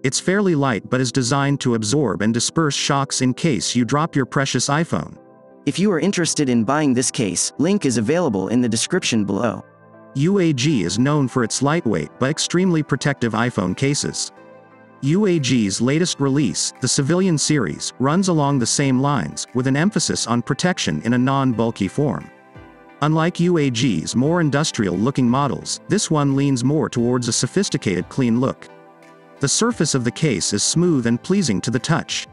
It's fairly light but is designed to absorb and disperse shocks in case you drop your precious iPhone. If you are interested in buying this case, link is available in the description below. UAG is known for its lightweight but extremely protective iPhone cases. UAG's latest release, the Civilian series, runs along the same lines, with an emphasis on protection in a non-bulky form. Unlike UAG's more industrial-looking models, this one leans more towards a sophisticated clean look. The surface of the case is smooth and pleasing to the touch.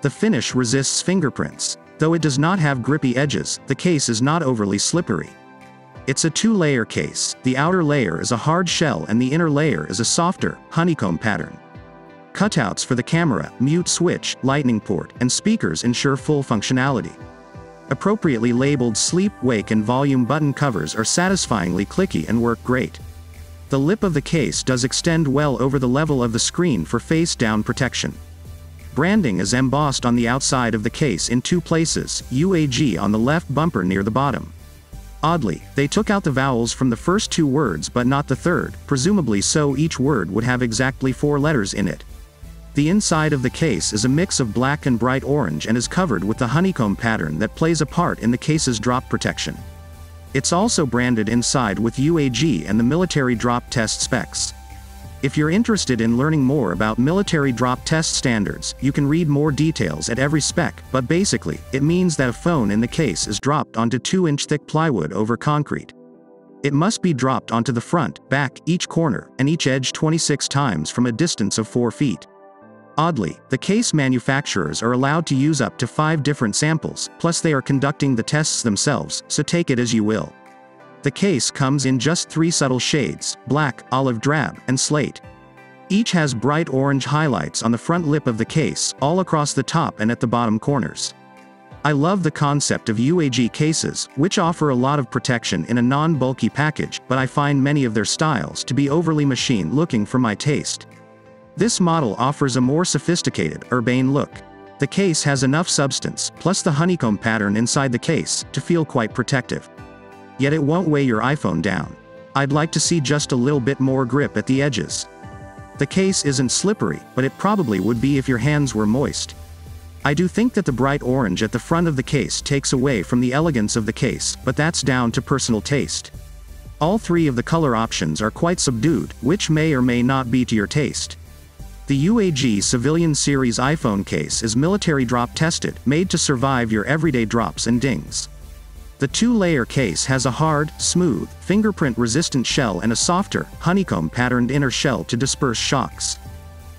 The finish resists fingerprints. Though it does not have grippy edges, the case is not overly slippery. It's a two-layer case. The outer layer is a hard shell and the inner layer is a softer, honeycomb pattern. Cutouts for the camera, mute switch, lightning port, and speakers ensure full functionality. Appropriately labeled sleep, wake and volume button covers are satisfyingly clicky and work great. The lip of the case does extend well over the level of the screen for face-down protection. Branding is embossed on the outside of the case in two places, UAG on the left bumper near the bottom. Oddly, they took out the vowels from the first two words but not the third, presumably so each word would have exactly 4 letters in it. The inside of the case is a mix of black and bright orange and is covered with the honeycomb pattern that plays a part in the case's drop protection. It's also branded inside with UAG and the military drop test specs. If you're interested in learning more about military drop test standards, you can read more details at every spec, but basically, it means that a phone in the case is dropped onto 2-inch thick plywood over concrete. It must be dropped onto the front, back, each corner, and each edge 26 times from a distance of 4 feet. Oddly, the case manufacturers are allowed to use up to 5 different samples, plus they are conducting the tests themselves, so take it as you will. The case comes in just 3 subtle shades, black, olive drab, and slate. Each has bright orange highlights on the front lip of the case, all across the top and at the bottom corners. I love the concept of UAG cases, which offer a lot of protection in a non-bulky package, but I find many of their styles to be overly machine-looking for my taste. This model offers a more sophisticated, urbane look. The case has enough substance, plus the honeycomb pattern inside the case, to feel quite protective. Yet it won't weigh your iPhone down. I'd like to see just a little bit more grip at the edges. The case isn't slippery, but it probably would be if your hands were moist. I do think that the bright orange at the front of the case takes away from the elegance of the case, but that's down to personal taste. All 3 of the color options are quite subdued, which may or may not be to your taste. The UAG Civilian series iPhone case is military drop tested, made to survive your everyday drops and dings. The 2-layer case has a hard, smooth, fingerprint-resistant shell and a softer, honeycomb-patterned inner shell to disperse shocks.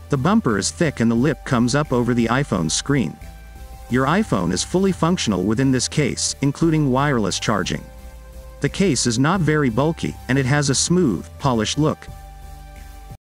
The bumper is thick and the lip comes up over the iPhone screen. Your iPhone is fully functional within this case, including wireless charging. The case is not very bulky, and it has a smooth, polished look.